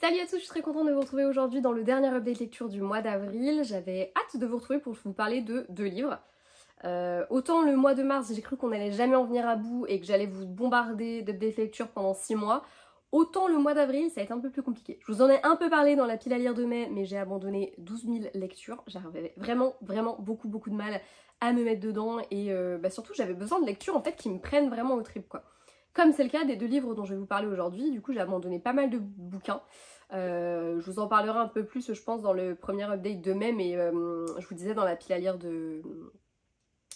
Salut à tous, je suis très contente de vous retrouver aujourd'hui dans le dernier update lecture du mois d'avril. J'avais hâte de vous retrouver pour vous parler de deux livres. Autant le mois de mars, j'ai cru qu'on allait jamais en venir à bout et que j'allais vous bombarder d'update lecture pendant 6 mois. Autant le mois d'avril, ça a été un peu plus compliqué. Je vous en ai un peu parlé dans la pile à lire de mai, mais j'ai abandonné 12 000 lectures. J'avais vraiment beaucoup de mal à me mettre dedans et surtout j'avais besoin de lectures en fait qui me prennent vraiment au trip quoi. Comme c'est le cas des deux livres dont je vais vous parler aujourd'hui, du coup j'ai abandonné pas mal de bouquins. Je vous en parlerai un peu plus je pense dans le premier update de mai, mais je vous disais dans la pile à lire de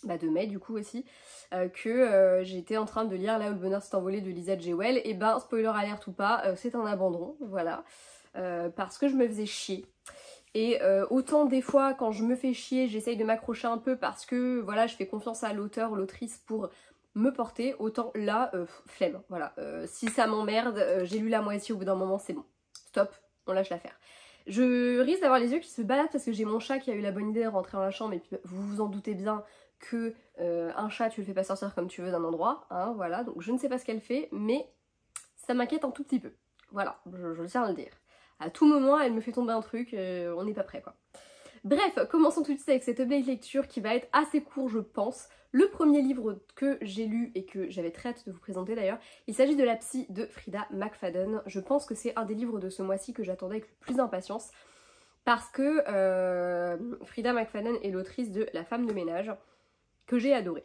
mai du coup aussi, que j'étais en train de lire Là où le bonheur s'est envolé de Lisa Jewell. Et ben spoiler alert ou pas, c'est un abandon, voilà, parce que je me faisais chier. Et autant des fois quand je me fais chier j'essaye de m'accrocher un peu parce que voilà je fais confiance à l'auteur ou l'autrice pour me porter, autant là flemme, voilà, si ça m'emmerde, j'ai lu la moitié, au bout d'un moment c'est bon, stop, on lâche l'affaire. Je risque d'avoir les yeux qui se baladent parce que j'ai mon chat qui a eu la bonne idée de rentrer dans la chambre, et puis vous vous en doutez bien que un chat tu le fais pas sortir comme tu veux d'un endroit, hein, voilà, donc je ne sais pas ce qu'elle fait, mais ça m'inquiète un tout petit peu, voilà, je le tiens à le dire. À tout moment elle me fait tomber un truc, on n'est pas prêt quoi. Bref, commençons tout de suite avec cette update lecture qui va être assez court je pense. Le premier livre que j'ai lu et que j'avais très hâte de vous présenter d'ailleurs, il s'agit de La Psy de Freida McFadden. Je pense que c'est un des livres de ce mois-ci que j'attendais avec le plus d'impatience parce que Freida McFadden est l'autrice de La femme de ménage que j'ai adoré.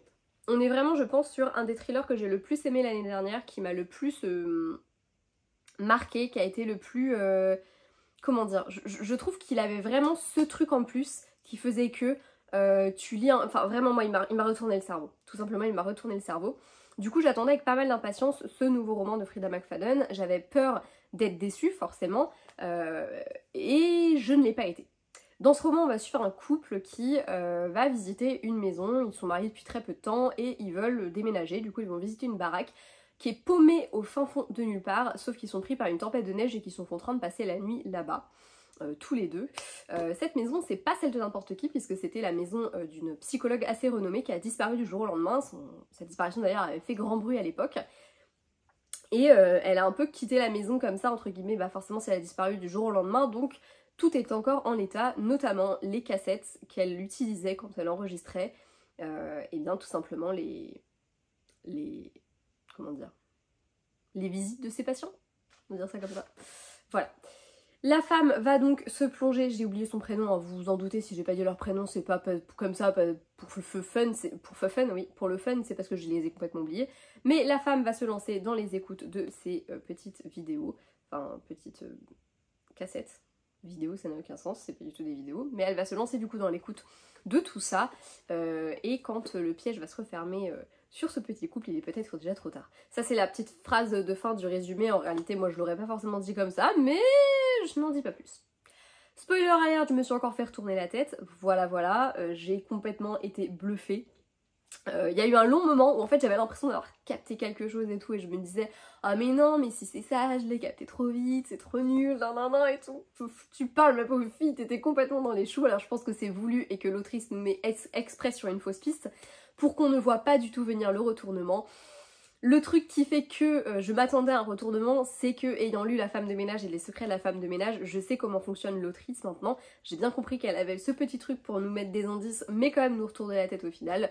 On est vraiment je pense sur un des thrillers que j'ai le plus aimé l'année dernière, qui m'a le plus marqué, qui a été le plus... comment dire, je trouve qu'il avait vraiment ce truc en plus qui faisait que tu lis, enfin vraiment moi il m'a retourné le cerveau, tout simplement il m'a retourné le cerveau. Du coup j'attendais avec pas mal d'impatience ce nouveau roman de Freida McFadden, j'avais peur d'être déçue forcément, et je ne l'ai pas été. Dans ce roman on va suivre un couple qui va visiter une maison, ils sont mariés depuis très peu de temps et ils veulent déménager, du coup ils vont visiter une baraque qui est paumée au fin fond de nulle part, sauf qu'ils sont pris par une tempête de neige et qu'ils sont en train de passer la nuit là-bas. Tous les deux. Cette maison, c'est pas celle de n'importe qui, puisque c'était la maison d'une psychologue assez renommée qui a disparu du jour au lendemain. Sa disparition d'ailleurs avait fait grand bruit à l'époque. Et elle a un peu quitté la maison comme ça, entre guillemets, bah forcément si elle a disparu du jour au lendemain, donc tout est encore en état, notamment les cassettes qu'elle utilisait quand elle enregistrait, et bien tout simplement les comment dire, les visites de ses patients, on va dire ça comme ça. Voilà. La femme va donc se plonger, j'ai oublié son prénom, hein, vous vous en doutez si j'ai pas dit leur prénom, c'est pas comme ça, pas pour le fun, oui, pour le fun, c'est parce que je les ai complètement oubliés. Mais la femme va se lancer dans les écoutes de ces petites vidéos, enfin petites cassettes. Vidéo, ça n'a aucun sens, c'est pas du tout des vidéos, mais elle va se lancer du coup dans l'écoute de tout ça, et quand le piège va se refermer sur ce petit couple, il est peut-être déjà trop tard. Ça c'est la petite phrase de fin du résumé, en réalité moi je l'aurais pas forcément dit comme ça, mais je n'en dis pas plus. Spoiler alert, je me suis encore fait retourner la tête, voilà, j'ai complètement été bluffée. Il y a eu un long moment où en fait j'avais l'impression d'avoir capté quelque chose et tout, et je me disais ah mais non, mais si c'est ça, je l'ai capté trop vite, c'est trop nul, nan et tout. Tu parles ma pauvre fille, t'étais complètement dans les choux. Alors je pense que c'est voulu et que l'autrice nous met exprès sur une fausse piste pour qu'on ne voit pas du tout venir le retournement. Le truc qui fait que je m'attendais à un retournement, c'est que ayant lu La femme de ménage et les secrets de la femme de ménage, je sais comment fonctionne l'autrice maintenant. J'ai bien compris qu'elle avait ce petit truc pour nous mettre des indices mais quand même nous retourner la tête au final.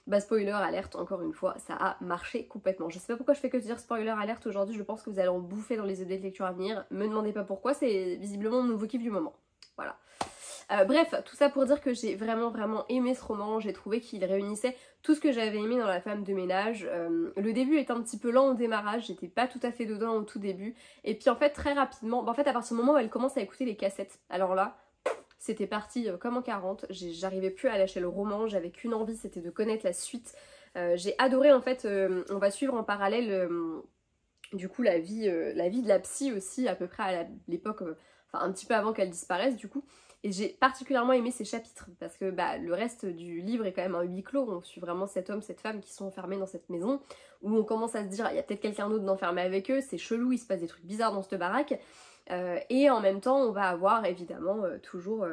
Bah spoiler alerte, encore une fois, ça a marché complètement. Je sais pas pourquoi je fais que dire spoiler alerte aujourd'hui, je pense que vous allez en bouffer dans les idées de lecture à venir. Me demandez pas pourquoi, c'est visiblement mon nouveau kiff du moment. Voilà. Bref, tout ça pour dire que j'ai vraiment aimé ce roman. J'ai trouvé qu'il réunissait tout ce que j'avais aimé dans La femme de ménage. Le début est un petit peu lent au démarrage, j'étais pas tout à fait dedans au tout début. Et puis en fait très rapidement, à partir du moment où elle commence à écouter les cassettes, alors là, c'était parti comme en 40, j'arrivais plus à lâcher le roman, j'avais qu'une envie, c'était de connaître la suite. J'ai adoré en fait, on va suivre en parallèle du coup la vie de la psy aussi, à peu près à l'époque, enfin un petit peu avant qu'elle disparaisse du coup. Et j'ai particulièrement aimé ces chapitres parce que bah, le reste du livre est quand même un huis clos, on suit vraiment cet homme, cette femme qui sont enfermés dans cette maison, où on commence à se dire il y a peut-être quelqu'un d'autre d'enfermé avec eux, c'est chelou, il se passe des trucs bizarres dans cette baraque. Et en même temps on va avoir évidemment toujours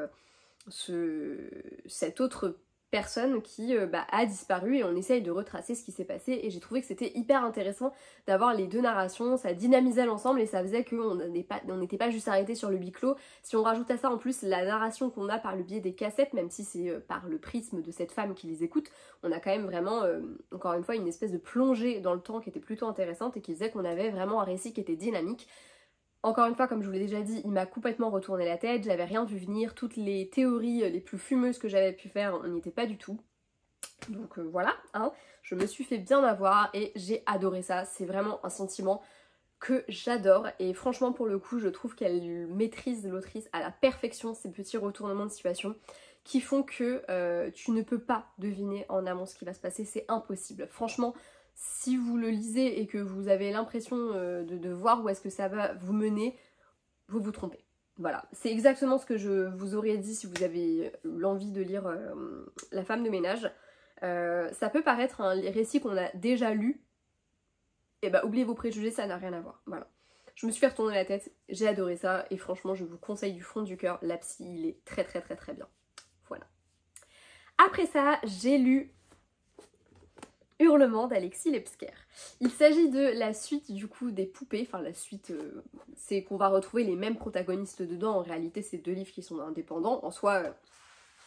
cette autre personne qui a disparu et on essaye de retracer ce qui s'est passé et j'ai trouvé que c'était hyper intéressant d'avoir les deux narrations, ça dynamisait l'ensemble et ça faisait qu'on n'était pas juste arrêté sur le huis clos. Si on rajoute à ça en plus la narration qu'on a par le biais des cassettes, même si c'est par le prisme de cette femme qui les écoute, on a quand même vraiment, encore une fois, une espèce de plongée dans le temps qui était plutôt intéressante et qui faisait qu'on avait vraiment un récit qui était dynamique. Encore une fois, comme je vous l'ai déjà dit, il m'a complètement retourné la tête, j'avais rien vu venir, toutes les théories les plus fumeuses que j'avais pu faire, on n'y était pas du tout. Donc voilà, hein, je me suis fait bien avoir et j'ai adoré ça, c'est vraiment un sentiment que j'adore et franchement pour le coup je trouve qu'elle maîtrise l'autrice à la perfection ces petits retournements de situation qui font que tu ne peux pas deviner en amont ce qui va se passer, c'est impossible. Franchement, si vous le lisez et que vous avez l'impression de voir où est-ce que ça va vous mener, vous vous trompez. Voilà, c'est exactement ce que je vous aurais dit si vous avez l'envie de lire La femme de ménage. Ça peut paraître un récit qu'on a déjà lu, et bah oubliez vos préjugés, ça n'a rien à voir. Voilà. Je me suis fait retourner la tête, j'ai adoré ça et franchement je vous conseille du fond du cœur, la psy il est très très très très bien. Voilà. Après ça, j'ai lu Hurlement d'Alexis Lepsker. Il s'agit de la suite du coup des poupées, enfin la suite c'est qu'on va retrouver les mêmes protagonistes dedans, en réalité c'est deux livres qui sont indépendants, en soi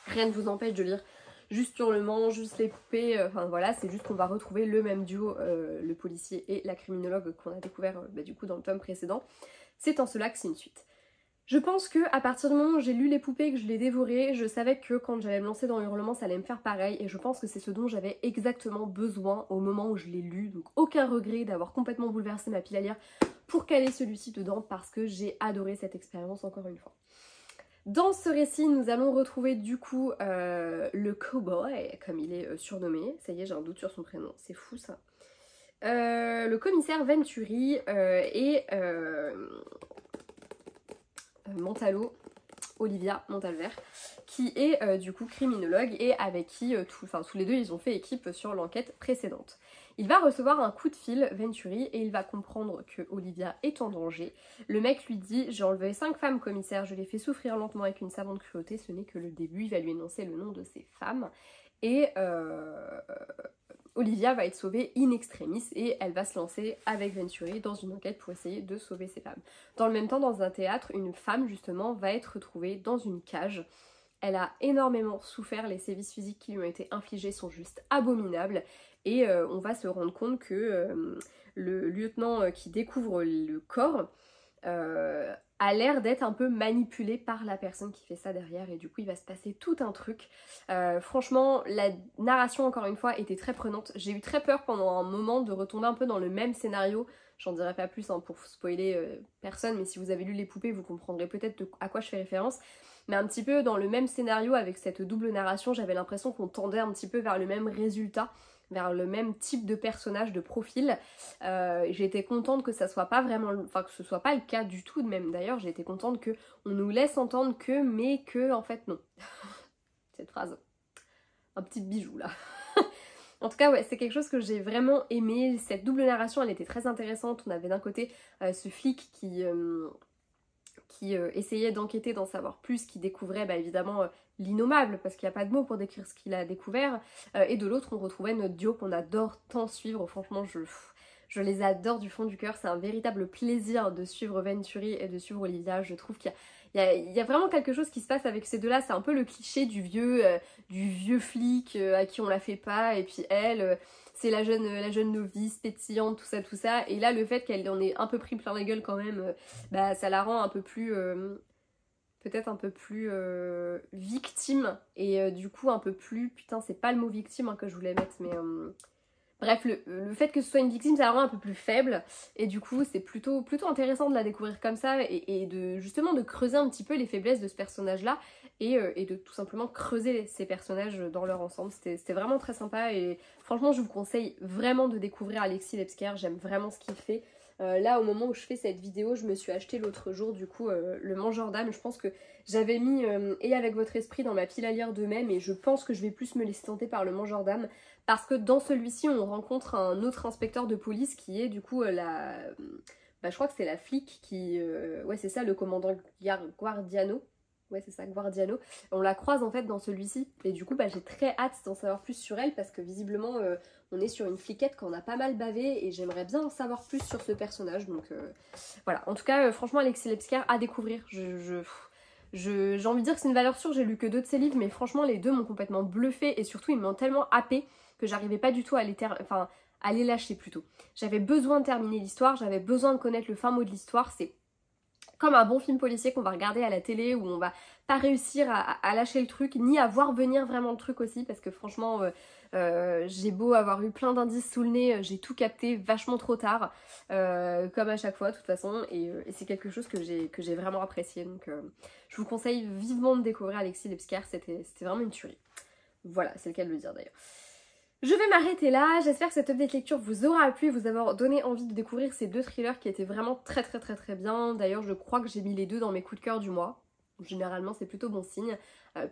rien ne vous empêche de lire juste Hurlement, juste les poupées, enfin voilà, c'est juste qu'on va retrouver le même duo, le policier et la criminologue qu'on a découvert du coup dans le tome précédent. C'est en cela que c'est une suite. Je pense que à partir du moment où j'ai lu les poupées et que je les dévorais, je savais que quand j'allais me lancer dans Hurlement, ça allait me faire pareil et je pense que c'est ce dont j'avais exactement besoin au moment où je l'ai lu. Donc aucun regret d'avoir complètement bouleversé ma pile à lire pour caler celui-ci dedans parce que j'ai adoré cette expérience encore une fois. Dans ce récit, nous allons retrouver du coup le cowboy, comme il est surnommé. Ça y est, j'ai un doute sur son prénom, c'est fou ça. Le commissaire Venturi et Olivia Montalvert, qui est du coup criminologue et avec qui tous les deux ils ont fait équipe sur l'enquête précédente. Il va recevoir un coup de fil, Venturi, et il va comprendre que Olivia est en danger. Le mec lui dit « J'ai enlevé 5 femmes, commissaire, je les fais souffrir lentement avec une savante cruauté, ce n'est que le début. » Il va lui énoncer le nom de ces femmes. Et Olivia va être sauvée in extremis et elle va se lancer avec Venturi dans une enquête pour essayer de sauver ces femmes. Dans le même temps, dans un théâtre, une femme justement va être retrouvée dans une cage. Elle a énormément souffert, les sévices physiques qui lui ont été infligés sont juste abominables et on va se rendre compte que le lieutenant qui découvre le corps a l'air d'être un peu manipulé par la personne qui fait ça derrière et du coup il va se passer tout un truc. Franchement la narration encore une fois était très prenante, j'ai eu très peur pendant un moment de retomber un peu dans le même scénario, j'en dirai pas plus pour spoiler personne, mais si vous avez lu les poupées vous comprendrez peut-être à quoi je fais référence, mais un petit peu dans le même scénario avec cette double narration, j'avais l'impression qu'on tendait un petit peu vers le même résultat, vers le même type de personnage, de profil. J'ai été contente que ça soit pas vraiment, enfin que ce soit pas le cas du tout de même d'ailleurs, j'ai été contente que on nous laisse entendre que, mais que en fait non. Cette phrase, un petit bijou là. En tout cas ouais, c'est quelque chose que j'ai vraiment aimé, cette double narration elle était très intéressante, on avait d'un côté ce flic qui essayait d'enquêter, d'en savoir plus, qui découvrait évidemment l'innommable, parce qu'il n'y a pas de mots pour décrire ce qu'il a découvert, et de l'autre on retrouvait notre duo qu'on adore tant suivre, franchement je les adore du fond du cœur, c'est un véritable plaisir de suivre Venturi et de suivre Olivia, je trouve qu'il y a vraiment quelque chose qui se passe avec ces deux là, c'est un peu le cliché du vieux flic à qui on la fait pas, et puis elle... c'est la jeune novice, pétillante, tout ça. Et là, le fait qu'elle en ait un peu pris plein la gueule quand même, ça la rend un peu plus... peut-être un peu plus victime. Et du coup, un peu plus... Putain, c'est pas le mot victime que je voulais mettre, mais... Bref, le fait que ce soit une victime, ça la rend un peu plus faible. Et du coup, c'est plutôt intéressant de la découvrir comme ça et de justement de creuser un petit peu les faiblesses de ce personnage-là et de tout simplement creuser ces personnages dans leur ensemble. C'était vraiment très sympa et franchement, je vous conseille vraiment de découvrir Alexis Lepsker. J'aime vraiment ce qu'il fait. Là, au moment où je fais cette vidéo, je me suis acheté l'autre jour, du coup, le Mangeur d'âme. Je pense que j'avais mis Et avec votre esprit dans ma pile à lire de même et je pense que je vais plus me laisser tenter par le Mangeur d'âme parce que dans celui-ci, on rencontre un autre inspecteur de police qui est du coup je crois que c'est la flic qui... ouais, c'est ça, le commandant Guardiano. ouais c'est ça, Guardiano. On la croise en fait dans celui-ci et du coup bah, j'ai très hâte d'en savoir plus sur elle parce que visiblement on est sur une fliquette qu'on a pas mal bavé et j'aimerais bien en savoir plus sur ce personnage. Donc voilà, en tout cas franchement Alexis Lebsker à découvrir. J'ai envie de dire que c'est une valeur sûre, j'ai lu que 2 de ses livres mais franchement les deux m'ont complètement bluffé et surtout ils m'ont tellement happé que j'arrivais pas du tout à les lâcher plutôt. J'avais besoin de terminer l'histoire, j'avais besoin de connaître le fin mot de l'histoire, c'est comme un bon film policier qu'on va regarder à la télé où on va pas réussir à lâcher le truc ni à voir venir vraiment le truc aussi parce que franchement j'ai beau avoir eu plein d'indices sous le nez, j'ai tout capté vachement trop tard comme à chaque fois de toute façon et c'est quelque chose que j'ai vraiment apprécié donc je vous conseille vivement de découvrir Alexis Lebsker, c'était vraiment une tuerie. Voilà, c'est le cas de le dire d'ailleurs. Je vais m'arrêter là, j'espère que cette update lecture vous aura plu et vous avoir donné envie de découvrir ces 2 thrillers qui étaient vraiment très bien. D'ailleurs je crois que j'ai mis les 2 dans mes coups de cœur du mois. Généralement c'est plutôt bon signe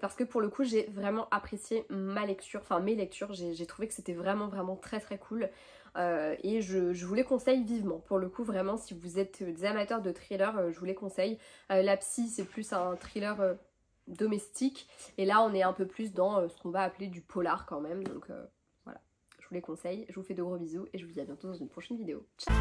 parce que pour le coup j'ai vraiment apprécié ma lecture, enfin mes lectures, j'ai trouvé que c'était vraiment très cool et je vous les conseille vivement. Pour le coup vraiment si vous êtes des amateurs de thrillers, je vous les conseille. La Psy c'est plus un thriller domestique et là on est un peu plus dans ce qu'on va appeler du polar quand même donc voilà, je vous les conseille, je vous fais de gros bisous et je vous dis à bientôt dans une prochaine vidéo. Ciao.